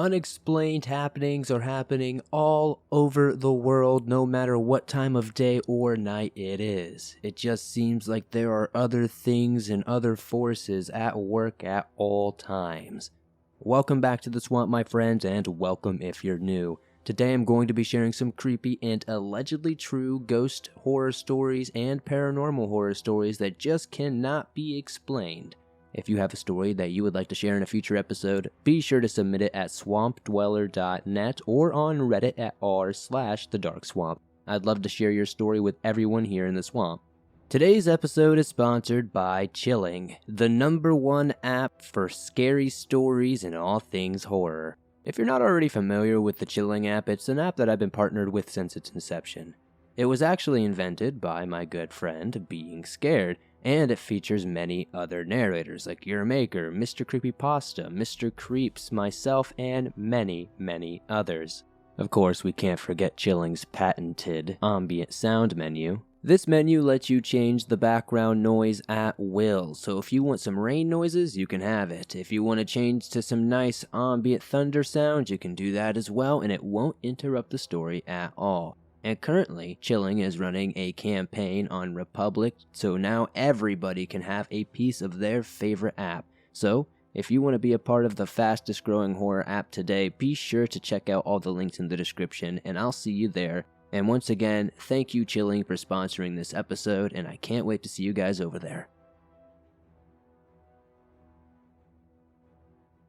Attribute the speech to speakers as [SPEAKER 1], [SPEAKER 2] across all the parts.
[SPEAKER 1] Unexplained happenings are happening all over the world, no matter what time of day or night it is. It just seems like there are other things and other forces at work at all times. Welcome back to the swamp, my friends, and welcome if you're new. Today I'm going to be sharing some creepy and allegedly true ghost horror stories and paranormal horror stories that just cannot be explained. If you have a story that you would like to share in a future episode, be sure to submit it at swampdweller.net or on Reddit at r/thedarkswamp. I'd love to share your story with everyone here in the swamp. Today's episode is sponsored by Chilling, the #1 app for scary stories and all things horror. If you're not already familiar with the Chilling app, it's an app that I've been partnered with since its inception. It was actually invented by my good friend, Being Scared, and it features many other narrators like Your Maker, Mr. Creepypasta, Mr. Creeps, myself, and many, many others. Of course, we can't forget Chilling's patented ambient sound menu. This menu lets you change the background noise at will, so if you want some rain noises, you can have it. If you want to change to some nice ambient thunder sounds, you can do that as well, and it won't interrupt the story at all. And currently, Chilling is running a campaign on Republic, so now everybody can have a piece of their favorite app. So, if you want to be a part of the fastest growing horror app today, be sure to check out all the links in the description, and I'll see you there. And once again, thank you Chilling for sponsoring this episode, and I can't wait to see you guys over there.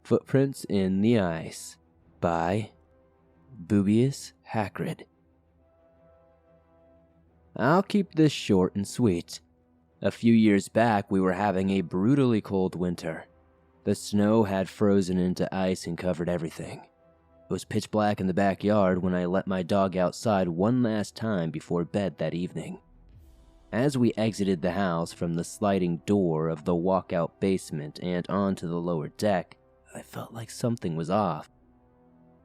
[SPEAKER 1] Footprints in the Ice by BoobuesHagrid. I'll keep this short and sweet. A few years back, we were having a brutally cold winter. The snow had frozen into ice and covered everything. It was pitch black in the backyard when I let my dog outside one last time before bed that evening. As we exited the house from the sliding door of the walkout basement and onto the lower deck, I felt like something was off.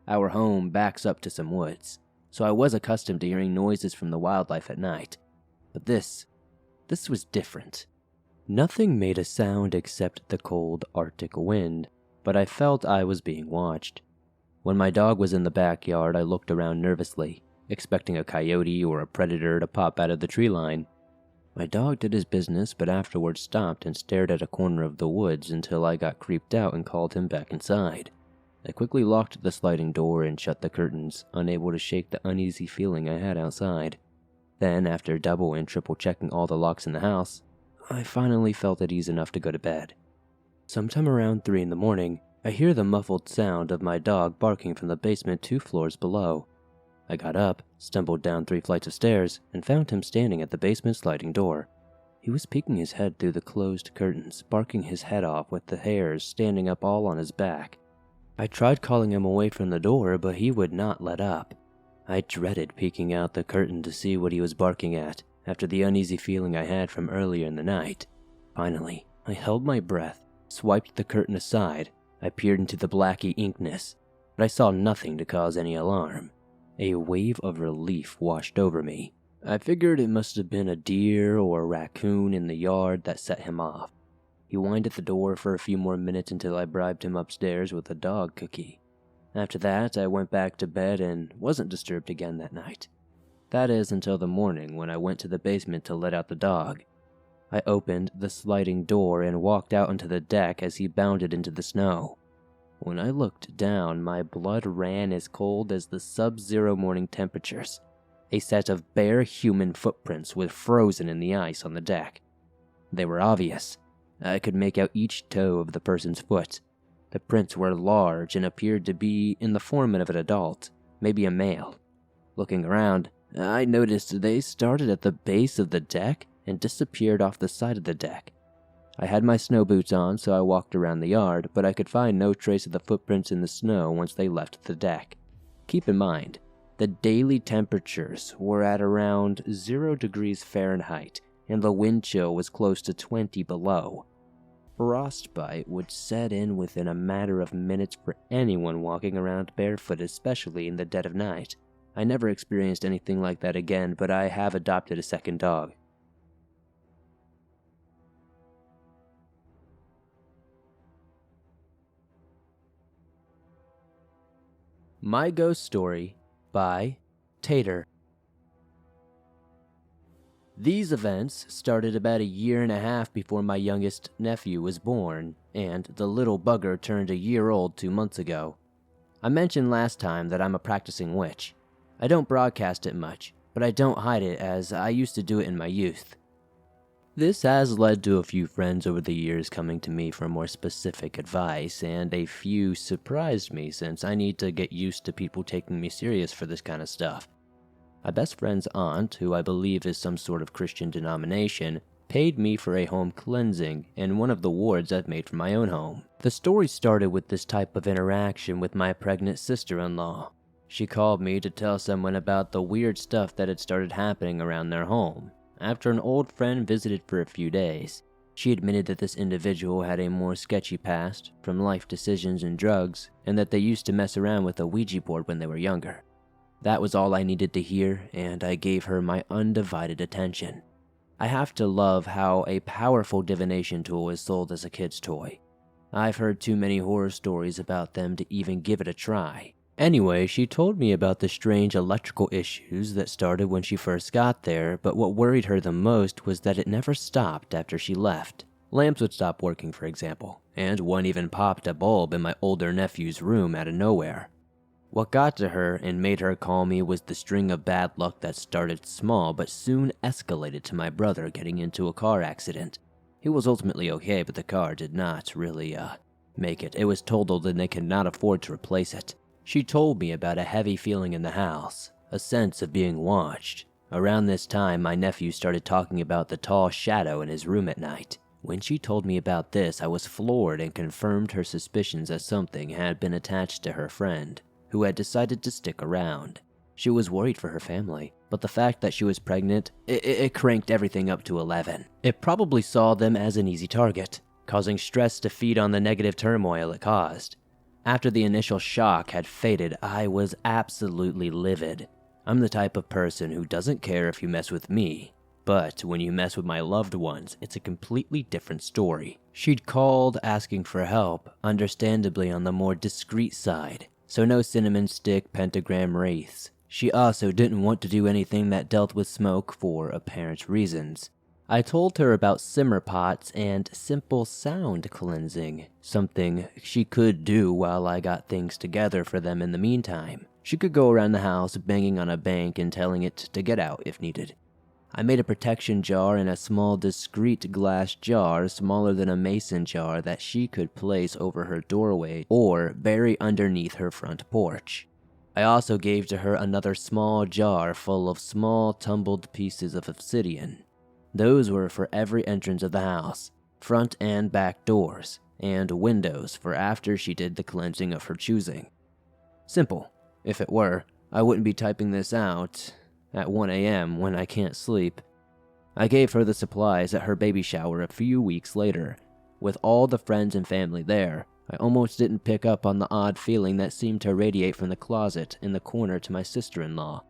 [SPEAKER 1] Our home backs up to some woods, so I was accustomed to hearing noises from the wildlife at night. But this was different. Nothing made a sound except the cold Arctic wind, but I felt I was being watched. When my dog was in the backyard, I looked around nervously, expecting a coyote or a predator to pop out of the tree line. My dog did his business, but afterwards stopped and stared at a corner of the woods until I got creeped out and called him back inside. I quickly locked the sliding door and shut the curtains, unable to shake the uneasy feeling I had outside. Then, after double and triple checking all the locks in the house, I finally felt at ease enough to go to bed. Sometime around 3 in the morning, I hear the muffled sound of my dog barking from the basement 2 floors below. I got up, stumbled down 3 flights of stairs, and found him standing at the basement sliding door. He was peeking his head through the closed curtains, barking his head off with the hairs standing up all on his back. I tried calling him away from the door, but he would not let up. I dreaded peeking out the curtain to see what he was barking at, after the uneasy feeling I had from earlier in the night. Finally, I held my breath, swiped the curtain aside. I peered into the blacky inkness, but I saw nothing to cause any alarm. A wave of relief washed over me. I figured it must have been a deer or a raccoon in the yard that set him off. He whined at the door for a few more minutes until I bribed him upstairs with a dog cookie. After that, I went back to bed and wasn't disturbed again that night. That is until the morning when I went to the basement to let out the dog. I opened the sliding door and walked out onto the deck as he bounded into the snow. When I looked down, my blood ran as cold as the sub-zero morning temperatures. A set of bare human footprints were frozen in the ice on the deck. They were obvious. I could make out each toe of the person's foot. The prints were large and appeared to be in the form of an adult, maybe a male. Looking around, I noticed they started at the base of the deck and disappeared off the side of the deck. I had my snow boots on, so I walked around the yard, but I could find no trace of the footprints in the snow once they left the deck. Keep in mind, the daily temperatures were at around 0 degrees Fahrenheit, and the wind chill was close to 20 below. Frostbite would set in within a matter of minutes for anyone walking around barefoot, especially in the dead of night. I never experienced anything like that again, but I have adopted a second dog. My Ghost Story by Tater. These events started about a year and a half before my youngest nephew was born, and the little bugger turned a year old 2 months ago. I mentioned last time that I'm a practicing witch. I don't broadcast it much, but I don't hide it as I used to do it in my youth. This has led to a few friends over the years coming to me for more specific advice, and a few surprised me since I need to get used to people taking me serious for this kind of stuff. My best friend's aunt, who I believe is some sort of Christian denomination, paid me for a home cleansing in one of the wards I've made for my own home. The story started with this type of interaction with my pregnant sister-in-law. She called me to tell someone about the weird stuff that had started happening around their home. After an old friend visited for a few days, she admitted that this individual had a more sketchy past from life decisions and drugs, and that they used to mess around with a Ouija board when they were younger. That was all I needed to hear, and I gave her my undivided attention. I have to love how a powerful divination tool is sold as a kid's toy. I've heard too many horror stories about them to even give it a try. Anyway, she told me about the strange electrical issues that started when she first got there, but what worried her the most was that it never stopped after she left. Lamps would stop working, for example, and one even popped a bulb in my older nephew's room out of nowhere. What got to her and made her call me was the string of bad luck that started small but soon escalated to my brother getting into a car accident. He was ultimately okay, but the car did not really, make it. It was totaled and they could not afford to replace it. She told me about a heavy feeling in the house, a sense of being watched. Around this time, my nephew started talking about the tall shadow in his room at night. When she told me about this, I was floored and confirmed her suspicions that something had been attached to her friend, who had decided to stick around. She was worried for her family, but the fact that she was pregnant, it cranked everything up to 11. It probably saw them as an easy target, causing stress to feed on the negative turmoil it caused. After the initial shock had faded, I was absolutely livid. I'm the type of person who doesn't care if you mess with me, but when you mess with my loved ones, it's a completely different story. She'd called asking for help, understandably on the more discreet side, so no cinnamon stick pentagram wraiths. She also didn't want to do anything that dealt with smoke for apparent reasons. I told her about simmer pots and simple sound cleansing, something she could do while I got things together for them in the meantime. She could go around the house banging on a bank and telling it to get out if needed. I made a protection jar in a small discreet glass jar smaller than a mason jar that she could place over her doorway or bury underneath her front porch. I also gave to her another small jar full of small tumbled pieces of obsidian. Those were for every entrance of the house, front and back doors, and windows for after she did the cleansing of her choosing. Simple. If it were, I wouldn't be typing this out at 1 a.m. when I can't sleep. I gave her the supplies at her baby shower a few weeks later. With all the friends and family there, I almost didn't pick up on the odd feeling that seemed to radiate from the closet in the corner to my sister-in-law.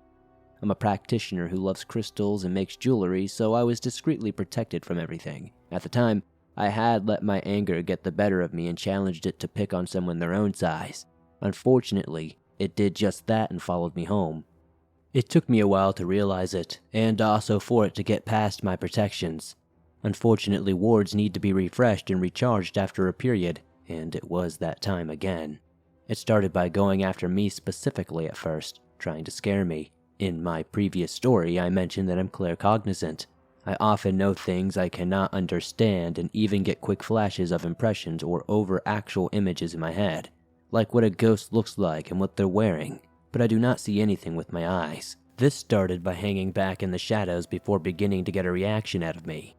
[SPEAKER 1] I'm a practitioner who loves crystals and makes jewelry, so I was discreetly protected from everything. At the time, I had let my anger get the better of me and challenged it to pick on someone their own size. Unfortunately, it did just that and followed me home. It took me a while to realize it, and also for it to get past my protections. Unfortunately, wards need to be refreshed and recharged after a period, and it was that time again. It started by going after me specifically at first, trying to scare me. In my previous story, I mentioned that I'm claircognizant. I often know things I cannot understand and even get quick flashes of impressions or over actual images in my head, like what a ghost looks like and what they're wearing, but I do not see anything with my eyes. This started by hanging back in the shadows before beginning to get a reaction out of me.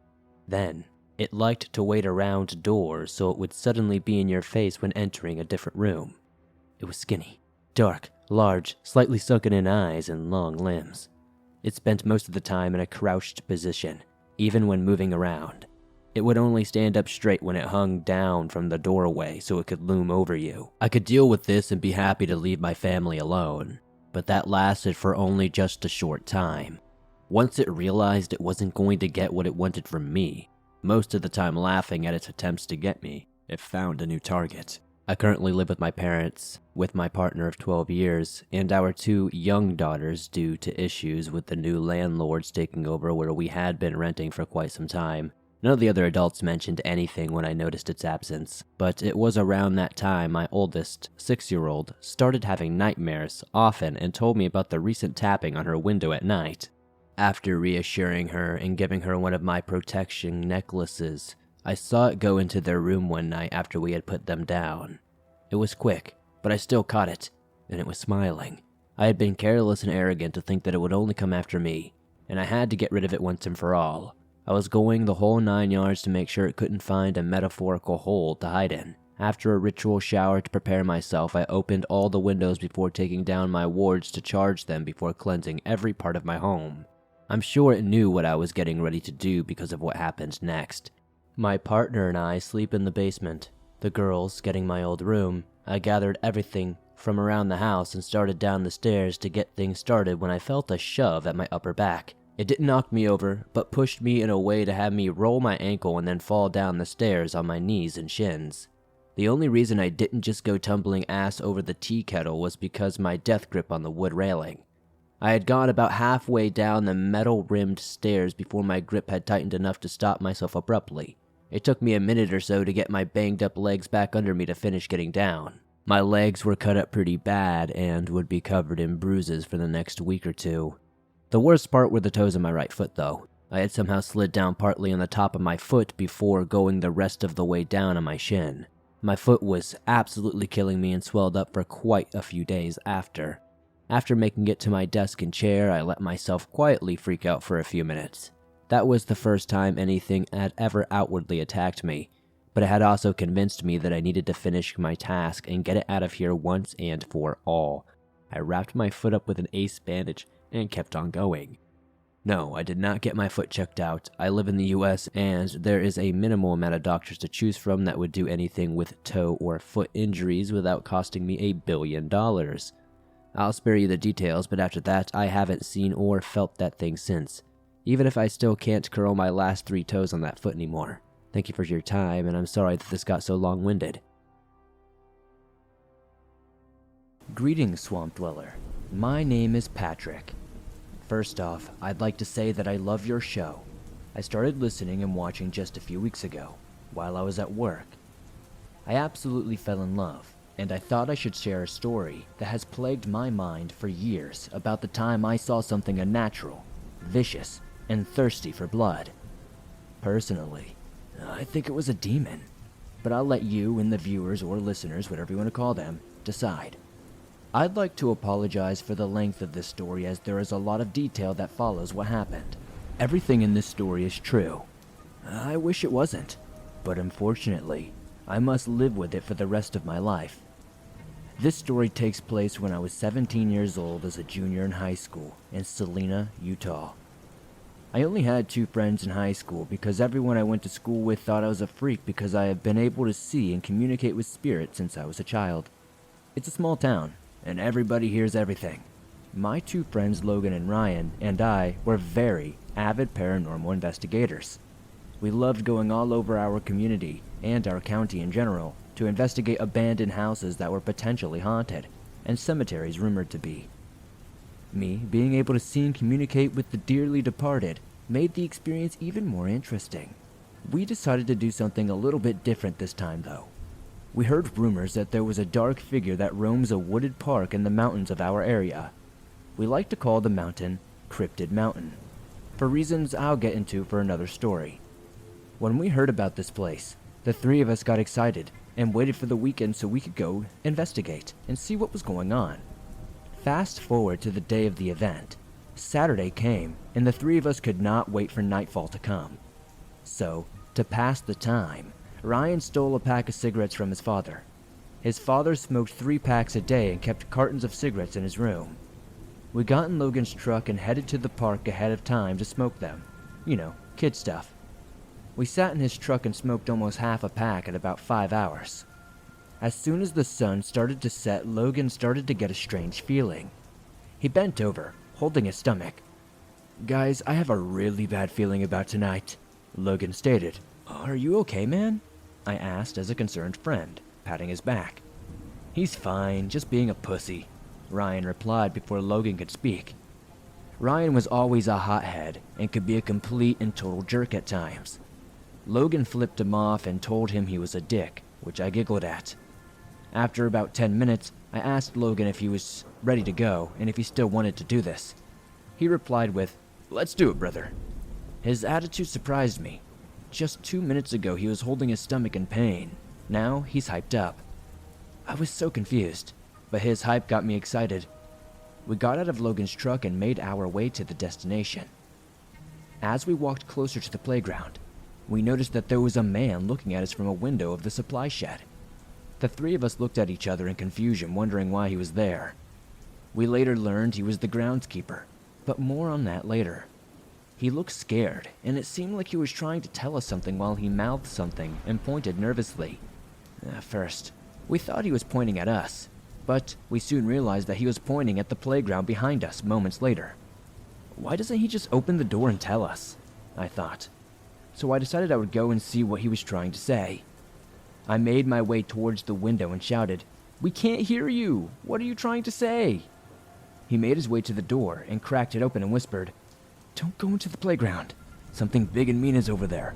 [SPEAKER 1] Then, it liked to wait around doors so it would suddenly be in your face when entering a different room. It was skinny, dark, large, slightly sunken-in eyes and long limbs. It spent most of the time in a crouched position, even when moving around. It would only stand up straight when it hung down from the doorway so it could loom over you. I could deal with this and be happy to leave my family alone, but that lasted for only just a short time. Once it realized it wasn't going to get what it wanted from me, most of the time laughing at its attempts to get me, it found a new target. I currently live with my parents, with my partner of 12 years, and our 2 young daughters due to issues with the new landlords taking over where we had been renting for quite some time. None of the other adults mentioned anything when I noticed its absence, but it was around that time my oldest, 6-year-old, started having nightmares often and told me about the recent tapping on her window at night. After reassuring her and giving her one of my protection necklaces, I saw it go into their room one night after we had put them down. It was quick, but I still caught it, and it was smiling. I had been careless and arrogant to think that it would only come after me, and I had to get rid of it once and for all. I was going the whole 9 yards to make sure it couldn't find a metaphorical hole to hide in. After a ritual shower to prepare myself, I opened all the windows before taking down my wards to charge them before cleansing every part of my home. I'm sure it knew what I was getting ready to do because of what happened next. My partner and I sleep in the basement. The girls getting my old room. I gathered everything from around the house and started down the stairs to get things started when I felt a shove at my upper back. It didn't knock me over, but pushed me in a way to have me roll my ankle and then fall down the stairs on my knees and shins. The only reason I didn't just go tumbling ass over the tea kettle was because my death grip on the wood railing. I had gone about halfway down the metal-rimmed stairs before my grip had tightened enough to stop myself abruptly. It took me a minute or so to get my banged-up legs back under me to finish getting down. My legs were cut up pretty bad and would be covered in bruises for the next week or two. The worst part were the toes of my right foot, though. I had somehow slid down partly on the top of my foot before going the rest of the way down on my shin. My foot was absolutely killing me and swelled up for quite a few days after. After making it to my desk and chair, I let myself quietly freak out for a few minutes. That was the first time anything had ever outwardly attacked me, but it had also convinced me that I needed to finish my task and get it out of here once and for all. I wrapped my foot up with an ace bandage and kept on going. No, I did not get my foot checked out. I live in the US and there is a minimal amount of doctors to choose from that would do anything with toe or foot injuries without costing me $1 billion. I'll spare you the details, but after that, I haven't seen or felt that thing since. Even if I still can't curl my last 3 toes on that foot anymore. Thank you for your time, and I'm sorry that this got so long-winded. Greetings, Swamp Dweller. My name is Patrick. First off, I'd like to say that I love your show. I started listening and watching just a few weeks ago, while I was at work. I absolutely fell in love, and I thought I should share a story that has plagued my mind for years about the time I saw something unnatural, vicious, and thirsty for blood. Personally, I think it was a demon, but I'll let you and the viewers or listeners, whatever you want to call them, decide. I'd like to apologize for the length of this story as there is a lot of detail that follows what happened. Everything in this story is true. I wish it wasn't, but unfortunately, I must live with it for the rest of my life. This story takes place when I was 17 years old as a junior in high school in Salina, Utah. I only had 2 friends in high school because everyone I went to school with thought I was a freak because I have been able to see and communicate with spirits since I was a child. It's a small town, and everybody hears everything. My 2 friends, Logan and Ryan, and I were very avid paranormal investigators. We loved going all over our community, and our county in general, to investigate abandoned houses that were potentially haunted, and cemeteries rumored to be. Me being able to see and communicate with the dearly departed made the experience even more interesting. We decided to do something a little bit different this time though. We heard rumors that there was a dark figure that roams a wooded park in the mountains of our area. We like to call the mountain Cryptid Mountain, for reasons I'll get into for another story. When we heard about this place, the 3 of us got excited and waited for the weekend so we could go investigate and see what was going on. Fast forward to the day of the event. Saturday came, and the 3 of us could not wait for nightfall to come. So, to pass the time, Ryan stole a pack of cigarettes from his father. His father smoked 3 packs a day and kept cartons of cigarettes in his room. We got in Logan's truck and headed to the park ahead of time to smoke them. You know, kid stuff. We sat in his truck and smoked almost half a pack in about 5 hours. As soon as the sun started to set, Logan started to get a strange feeling. He bent over, holding his stomach. "Guys, I have a really bad feeling about tonight," Logan stated. "Are you okay, man?" I asked as a concerned friend. patting his back. "He's fine, just being a pussy," Ryan replied before Logan could speak. Ryan was always a hothead and could be a complete and total jerk at times. Logan flipped him off and told him he was a dick, which I giggled at. After about 10 minutes, I asked Logan if he was ready to go and if he still wanted to do this. He replied with, "Let's do it, brother." His attitude surprised me. Just 2 minutes ago he was holding his stomach in pain. Now he's hyped up. I was so confused, but his hype got me excited. We got out of Logan's truck and made our way to the destination. As we walked closer to the playground, we noticed that there was a man looking at us from a window of the supply shed. The three of us looked at each other in confusion, wondering why he was there. We later learned he was the groundskeeper, but more on that later. He looked scared, and it seemed like he was trying to tell us something while he mouthed something and pointed nervously. At first, we thought he was pointing at us, but we soon realized that he was pointing at the playground behind us moments later. Why doesn't he just open the door and tell us? I thought. So I decided I would go and see what he was trying to say. I made my way towards the window and shouted, "We can't hear you! What are you trying to say?" He made his way to the door and cracked it open and whispered, "Don't go into the playground. Something big and mean is over there.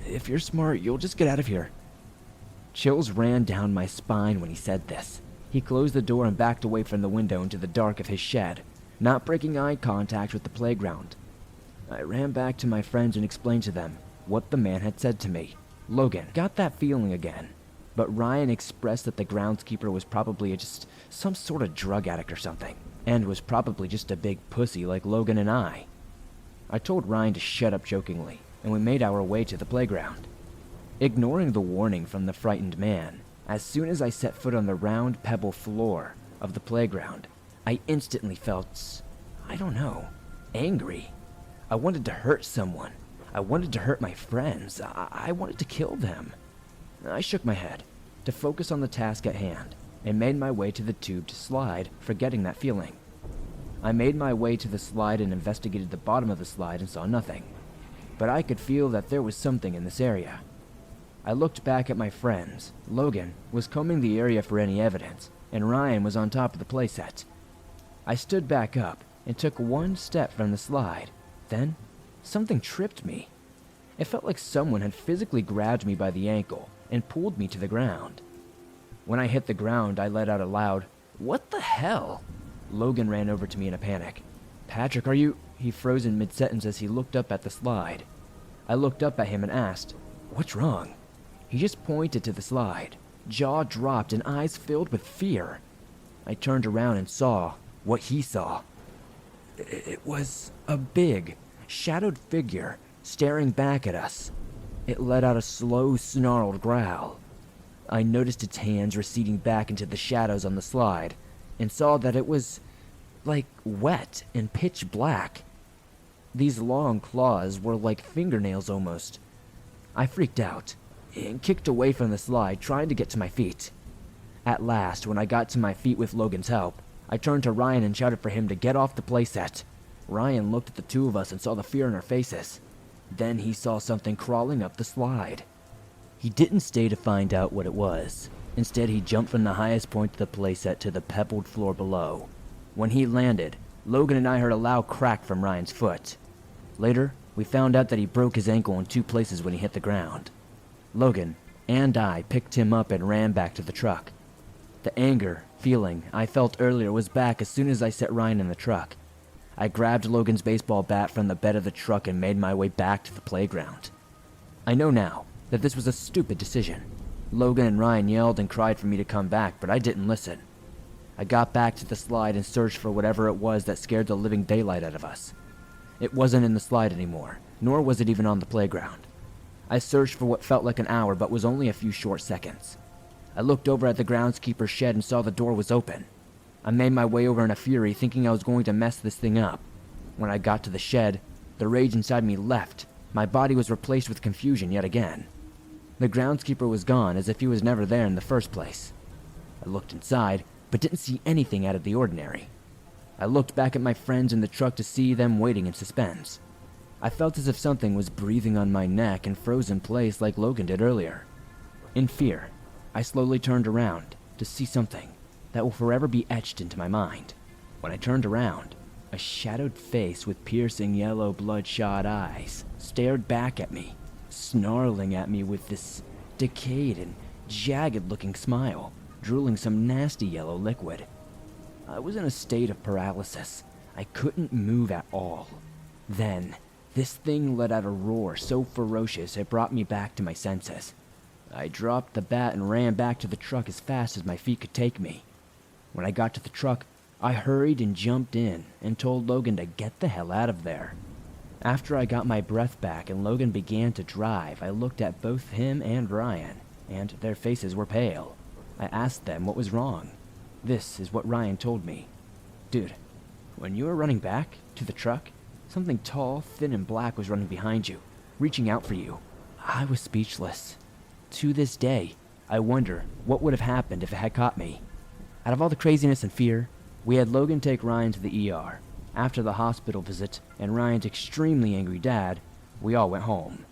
[SPEAKER 1] If you're smart, you'll just get out of here." Chills ran down my spine when he said this. He closed the door and backed away from the window into the dark of his shed, not breaking eye contact with the playground. I ran back to my friends and explained to them what the man had said to me. Logan got that feeling again, but Ryan expressed that the groundskeeper was probably just some sort of drug addict or something, and was probably just a big pussy like Logan and I. I told Ryan to shut up jokingly, and we made our way to the playground. Ignoring the warning from the frightened man, as soon as I set foot on the round pebble floor of the playground, I instantly felt, I don't know, angry. I wanted to hurt someone. I wanted to hurt my friends. I wanted to kill them. I shook my head to focus on the task at hand and made my way to the tubed slide, forgetting that feeling. I made my way to the slide and investigated the bottom of the slide and saw nothing, but I could feel that there was something in this area. I looked back at my friends. Logan was combing the area for any evidence, and Ryan was on top of the playset. I stood back up and took one step from the slide. Then, something tripped me. It felt like someone had physically grabbed me by the ankle and pulled me to the ground. When I hit the ground, I let out a loud, "What the hell?" Logan ran over to me in a panic. "Patrick, are you—" He froze in mid-sentence as he looked up at the slide. I looked up at him and asked, "What's wrong?" He just pointed to the slide, jaw dropped and eyes filled with fear. I turned around and saw what he saw. It was a big, shadowed figure staring back at us. It let out a slow, snarled growl. I noticed its hands receding back into the shadows on the slide and saw that it was, like, wet and pitch black. These long claws were like fingernails almost. I freaked out and kicked away from the slide, trying to get to my feet. At last, when I got to my feet with Logan's help, I turned to Ryan and shouted for him to get off the playset. Ryan looked at the two of us and saw the fear in our faces. Then he saw something crawling up the slide. He didn't stay to find out what it was. Instead, he jumped from the highest point of the playset to the pebbled floor below. When he landed, Logan and I heard a loud crack from Ryan's foot. Later, we found out that he broke his ankle in 2 places when he hit the ground. Logan and I picked him up and ran back to the truck. The anger feeling I felt earlier was back as soon as I set Ryan in the truck. I grabbed Logan's baseball bat from the bed of the truck and made my way back to the playground. I know now that this was a stupid decision. Logan and Ryan yelled and cried for me to come back, but I didn't listen. I got back to the slide and searched for whatever it was that scared the living daylight out of us. It wasn't in the slide anymore, nor was it even on the playground. I searched for what felt like an hour, but was only a few short seconds. I looked over at the groundskeeper's shed and saw the door was open. I made my way over in a fury, thinking I was going to mess this thing up. When I got to the shed, the rage inside me left. My body was replaced with confusion yet again. The groundskeeper was gone, as if he was never there in the first place. I looked inside, but didn't see anything out of the ordinary. I looked back at my friends in the truck to see them waiting in suspense. I felt as if something was breathing on my neck and froze in place like Logan did earlier. In fear, I slowly turned around to see something that will forever be etched into my mind. When I turned around, a shadowed face with piercing yellow bloodshot eyes stared back at me, snarling at me with this decayed and jagged-looking smile, drooling some nasty yellow liquid. I was in a state of paralysis. I couldn't move at all. Then, this thing let out a roar so ferocious it brought me back to my senses. I dropped the bat and ran back to the truck as fast as my feet could take me. When I got to the truck, I hurried and jumped in and told Logan to get the hell out of there. After I got my breath back and Logan began to drive, I looked at both him and Ryan, and their faces were pale. I asked them what was wrong. This is what Ryan told me. Dude, when you were running back to the truck, something tall, thin, and black was running behind you, reaching out for you. I was speechless. To this day, I wonder what would have happened if it had caught me. Out of all the craziness and fear, we had Logan take Ryan to the ER. After the hospital visit and Ryan's extremely angry dad, we all went home.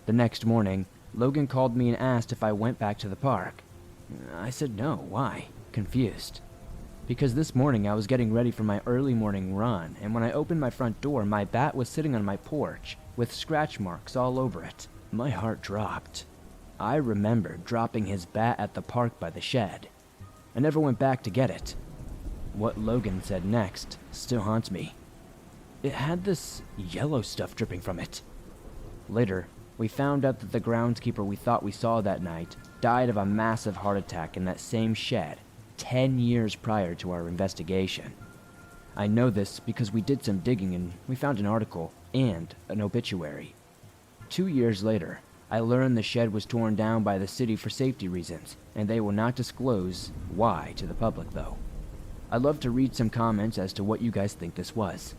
[SPEAKER 1] The next morning, Logan called me and asked if I went back to the park. I said no. Why? Confused. Because this morning I was getting ready for my early morning run, and when I opened my front door, my bat was sitting on my porch with scratch marks all over it. My heart dropped. I remembered dropping his bat at the park by the shed. I never went back to get it. What Logan said next still haunts me. It had this yellow stuff dripping from it. Later, we found out that the groundskeeper we thought we saw that night died of a massive heart attack in that same shed 10 years prior to our investigation. I know this because we did some digging and we found an article and an obituary. 2 years later, I learned the shed was torn down by the city for safety reasons, and they will not disclose why to the public though. I'd love to read some comments as to what you guys think this was.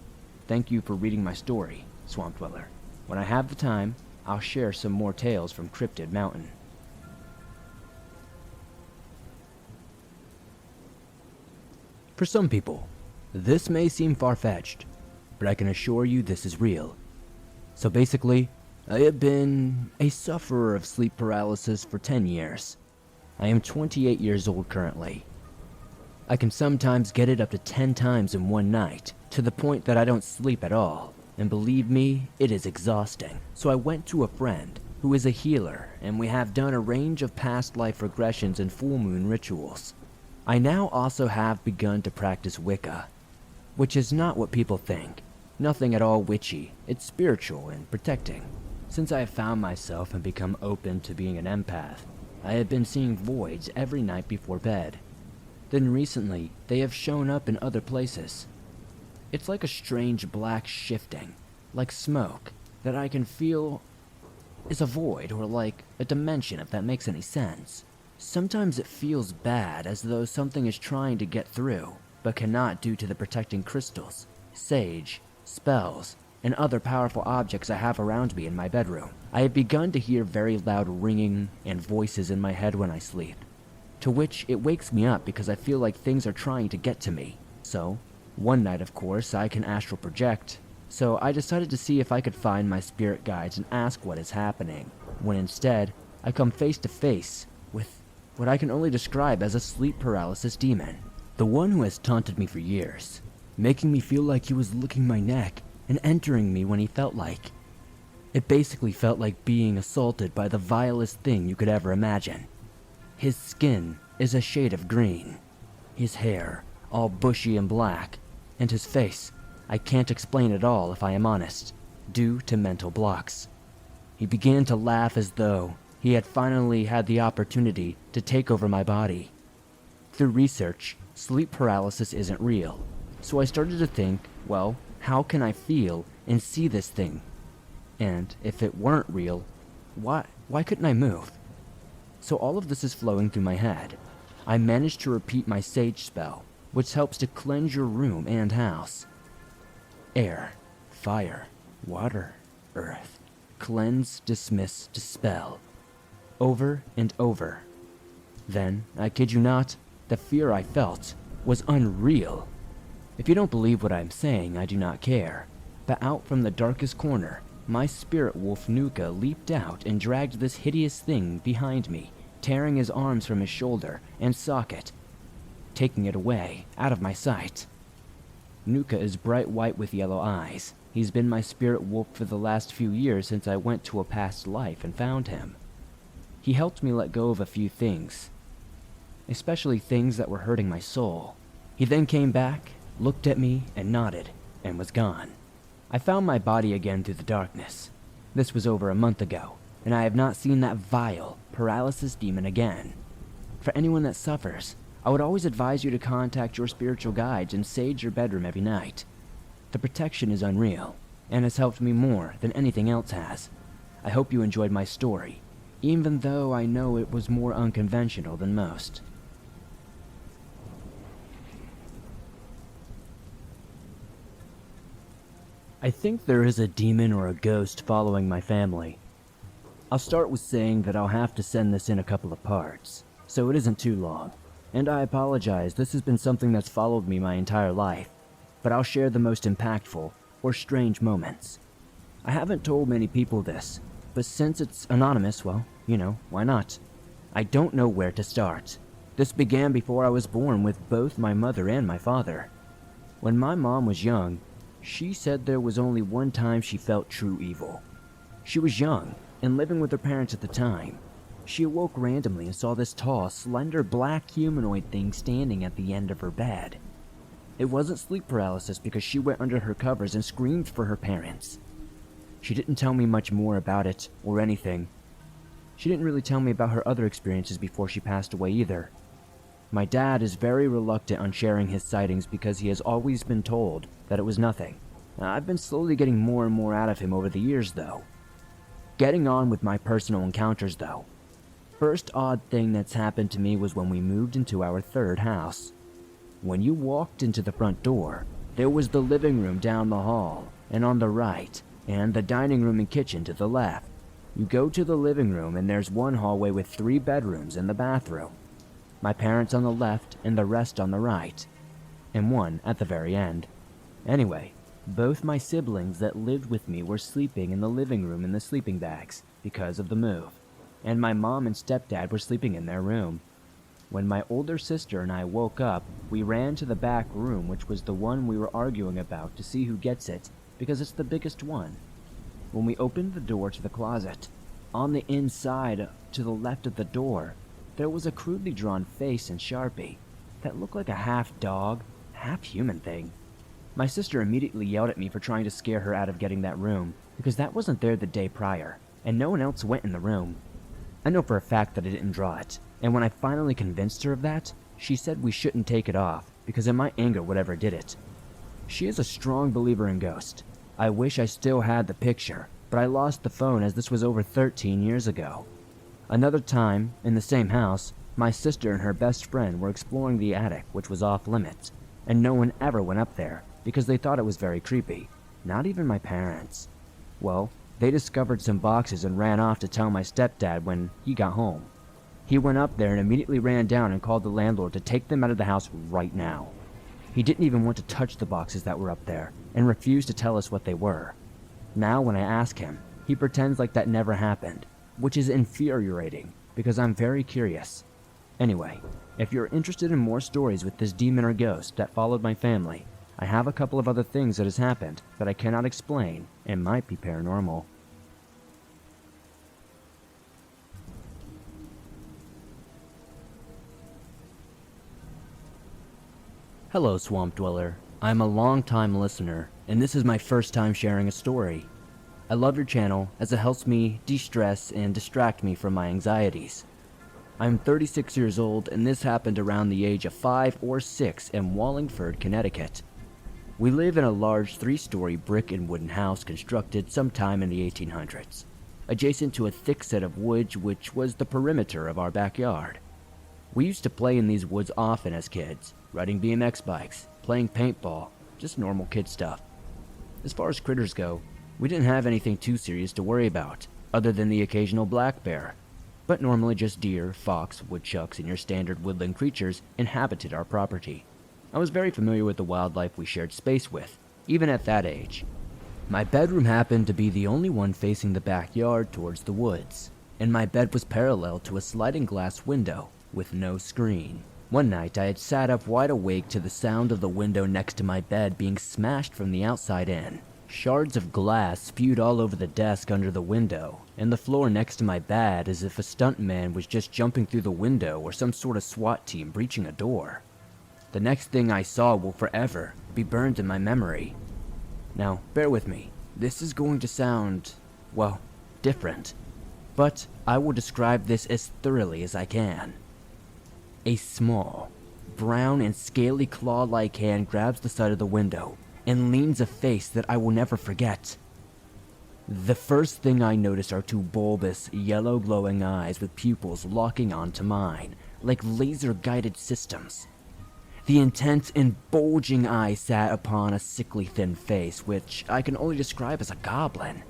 [SPEAKER 1] Thank you for reading my story, Swamp Dweller. When I have the time, I'll share some more tales from Cryptid Mountain. For some people, this may seem far-fetched, but I can assure you this is real. So basically, I have been a sufferer of sleep paralysis for 10 years. I am 28 years old currently. I can sometimes get it up to 10 times in one night, to the point that I don't sleep at all. And believe me, it is exhausting. So I went to a friend who is a healer, and we have done a range of past life regressions and full moon rituals. I now also have begun to practice Wicca, which is not what people think. Nothing at all witchy. It's spiritual and protecting. Since I have found myself and become open to being an empath, I have been seeing voids every night before bed. Then recently, they have shown up in other places. It's like a strange black shifting, like smoke, that I can feel is a void or like a dimension, if that makes any sense. Sometimes it feels bad, as though something is trying to get through, but cannot due to the protecting crystals, sage, spells, and other powerful objects I have around me in my bedroom. I have begun to hear very loud ringing and voices in my head when I sleep, to which it wakes me up because I feel like things are trying to get to me. So, one night of course, I can astral project, so I decided to see if I could find my spirit guides and ask what is happening, when instead, I come face to face with what I can only describe as a sleep paralysis demon. The one who has taunted me for years, making me feel like he was licking my neck and entering me when he felt like. It basically felt like being assaulted by the vilest thing you could ever imagine. His skin is a shade of green, his hair all bushy and black, and his face, I can't explain at all if I am honest, due to mental blocks. He began to laugh as though he had finally had the opportunity to take over my body. Through research, sleep paralysis isn't real, so I started to think, well, how can I feel and see this thing? And if it weren't real, why couldn't I move? So all of this is flowing through my head. I managed to repeat my sage spell, which helps to cleanse your room and house. Air, fire, water, earth. Cleanse, dismiss, dispel. Over and over. Then, I kid you not, the fear I felt was unreal. If you don't believe what I'm saying, I do not care. But out from the darkest corner, my spirit wolf Nuka leaped out and dragged this hideous thing behind me, tearing his arms from his shoulder and socket, taking it away, out of my sight. Nuka is bright white with yellow eyes. He's been my spirit wolf for the last few years since I went to a past life and found him. He helped me let go of a few things, especially things that were hurting my soul. He then came back, looked at me, and nodded, and was gone. I found my body again through the darkness. This was over a month ago, and I have not seen that vile paralysis demon again. For anyone that suffers, I would always advise you to contact your spiritual guides and sage your bedroom every night. The protection is unreal, and has helped me more than anything else has. I hope you enjoyed my story, even though I know it was more unconventional than most. I think there is a demon or a ghost following my family. I'll start with saying that I'll have to send this in a couple of parts, so it isn't too long. And I apologize, this has been something that's followed me my entire life, but I'll share the most impactful or strange moments. I haven't told many people this, but since it's anonymous, well, why not? I don't know where to start. This began before I was born with both my mother and my father. When my mom was young, she said there was only one time she felt true evil. She was young and living with her parents at the time. She awoke randomly and saw this tall, slender black humanoid thing standing at the end of her bed. It wasn't sleep paralysis because she went under her covers and screamed for her parents. She didn't tell me much more about it or anything. She didn't really tell me about her other experiences before she passed away either. My dad is very reluctant on sharing his sightings because he has always been told that it was nothing. I've been slowly getting more and more out of him over the years though. Getting on with my personal encounters though. First odd thing that's happened to me was when we moved into our third house. When you walked into the front door, there was the living room down the hall and on the right, and the dining room and kitchen to the left. You go to the living room and there's one hallway with 3 bedrooms and the bathroom. My parents on the left and the rest on the right, and one at the very end. Anyway, both my siblings that lived with me were sleeping in the living room in the sleeping bags because of the move, and my mom and stepdad were sleeping in their room. When my older sister and I woke up, we ran to the back room, which was the one we were arguing about, to see who gets it, because it's the biggest one. When we opened the door to the closet, on the inside to the left of the door, there was a crudely drawn face in Sharpie that looked like a half-dog, half-human thing. My sister immediately yelled at me for trying to scare her out of getting that room, because that wasn't there the day prior, and no one else went in the room. I know for a fact that I didn't draw it, and when I finally convinced her of that, she said we shouldn't take it off, because it might anger whatever did it. She is a strong believer in ghosts. I wish I still had the picture, but I lost the phone as this was over 13 years ago. Another time, in the same house, my sister and her best friend were exploring the attic, which was off limits, and no one ever went up there because they thought it was very creepy. Not even my parents. Well, they discovered some boxes and ran off to tell my stepdad when he got home. He went up there and immediately ran down and called the landlord to take them out of the house right now. He didn't even want to touch the boxes that were up there and refused to tell us what they were. Now when I ask him, he pretends like that never happened, which is infuriating because I'm very curious. Anyway, if you're interested in more stories with this demon or ghost that followed my family, I have a couple of other things that has happened that I cannot explain and might be paranormal. Hello, Swamp Dweller. I'm a long-time listener, and this is my first time sharing a story. I love your channel as it helps me de-stress and distract me from my anxieties. I'm 36 years old, and this happened around the age of 5 or 6 in Wallingford, Connecticut. We live in a large 3-story brick and wooden house constructed sometime in the 1800s, adjacent to a thick set of woods which was the perimeter of our backyard. We used to play in these woods often as kids, riding BMX bikes, playing paintball, just normal kid stuff. As far as critters go, we didn't have anything too serious to worry about, other than the occasional black bear, but normally just deer, fox, woodchucks, and your standard woodland creatures inhabited our property. I was very familiar with the wildlife we shared space with, even at that age. My bedroom happened to be the only one facing the backyard towards the woods. and my bed was parallel to a sliding glass window with no screen. One night I had sat up wide awake to the sound of the window next to my bed being smashed from the outside in. Shards of glass spewed all over the desk under the window, and the floor next to my bed as if a stuntman was just jumping through the window or some sort of SWAT team breaching a door. The next thing I saw will forever be burned in my memory. Now, bear with me. This is going to sound, well, different, but I will describe this as thoroughly as I can. A small, brown and scaly claw-like hand grabs the side of the window and leans a face that I will never forget. The first thing I notice are two bulbous, yellow glowing eyes with pupils locking onto mine, like laser-guided systems. The intense and bulging eye sat upon a sickly thin face, which I can only describe as a goblin.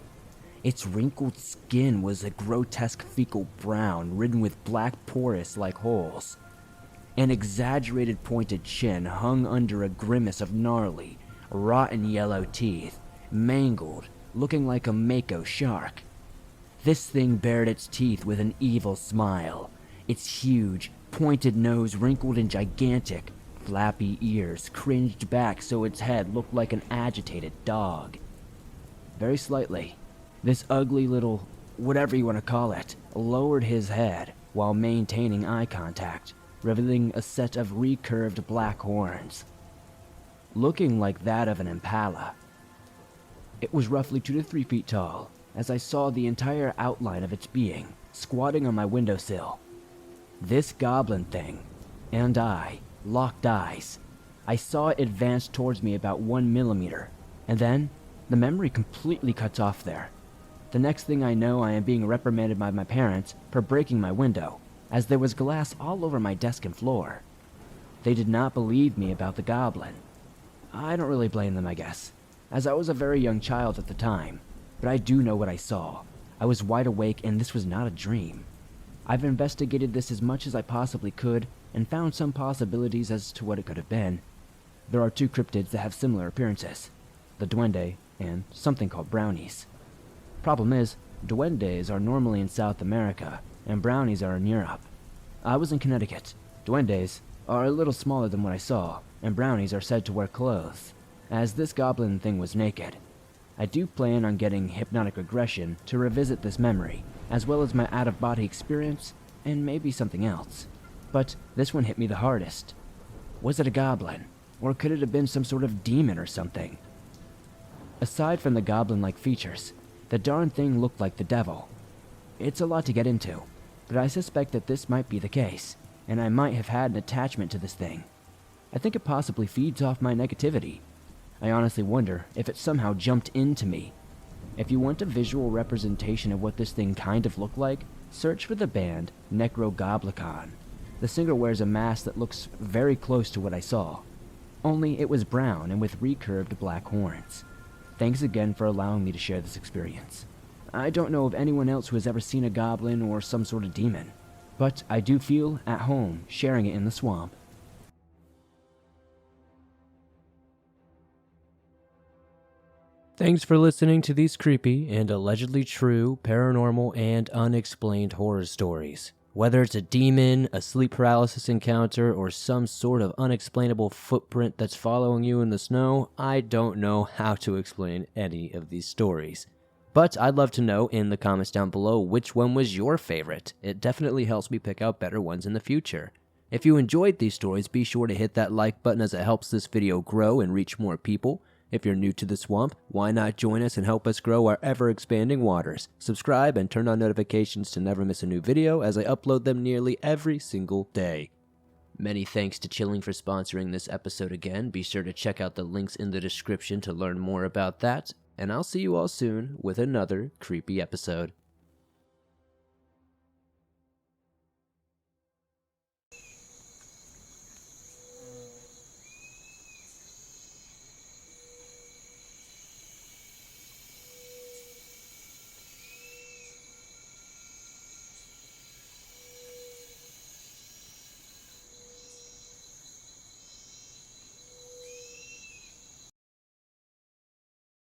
[SPEAKER 1] Its wrinkled skin was a grotesque fecal brown, ridden with black porous-like holes. An exaggerated pointed chin hung under a grimace of gnarly, rotten yellow teeth, mangled, looking like a mako shark. This thing bared its teeth with an evil smile, its huge, pointed nose wrinkled and gigantic, flappy ears cringed back so its head looked like an agitated dog. Very slightly, this ugly little, whatever you want to call it, lowered his head while maintaining eye contact, revealing a set of recurved black horns, looking like that of an impala. It was roughly 2 to 3 feet tall, as I saw the entire outline of its being squatting on my windowsill. This goblin thing and I locked eyes. I saw it advance towards me about 1 millimeter, and then the memory completely cuts off there. The next thing I know, I am being reprimanded by my parents for breaking my window, as there was glass all over my desk and floor. They did not believe me about the goblin. I don't really blame them, I guess, as I was a very young child at the time, but I do know what I saw. I was wide awake and this was not a dream. I've investigated this as much as I possibly could and found some possibilities as to what it could have been. There are 2 cryptids that have similar appearances, the duende and something called brownies. Problem is, duendes are normally in South America and brownies are in Europe. I was in Connecticut. Duendes are a little smaller than what I saw, and brownies are said to wear clothes, as this goblin thing was naked. I do plan on getting hypnotic regression to revisit this memory, as well as my out-of-body experience, and maybe something else. But this one hit me the hardest. Was it a goblin, or could it have been some sort of demon or something? Aside from the goblin-like features, the darn thing looked like the devil. It's a lot to get into, but I suspect that this might be the case, and I might have had an attachment to this thing. I think it possibly feeds off my negativity. I honestly wonder if it somehow jumped into me. If you want a visual representation of what this thing kind of looked like, search for the band Necrogoblicon. The singer wears a mask that looks very close to what I saw, only it was brown and with recurved black horns. Thanks again for allowing me to share this experience. I don't know of anyone else who has ever seen a goblin or some sort of demon, but I do feel at home sharing it in the swamp. Thanks for listening to these creepy and allegedly true paranormal and unexplained horror stories. Whether it's a demon, a sleep paralysis encounter, or some sort of unexplainable footprint that's following you in the snow, I don't know how to explain any of these stories. But I'd love to know in the comments down below which one was your favorite. It definitely helps me pick out better ones in the future. If you enjoyed these stories, be sure to hit that like button as it helps this video grow and reach more people. If you're new to the swamp, why not join us and help us grow our ever-expanding waters? Subscribe and turn on notifications to never miss a new video as I upload them nearly every single day. Many thanks to Chilling for sponsoring this episode again. Be sure to check out the links in the description to learn more about that, and I'll see you all soon with another creepy episode.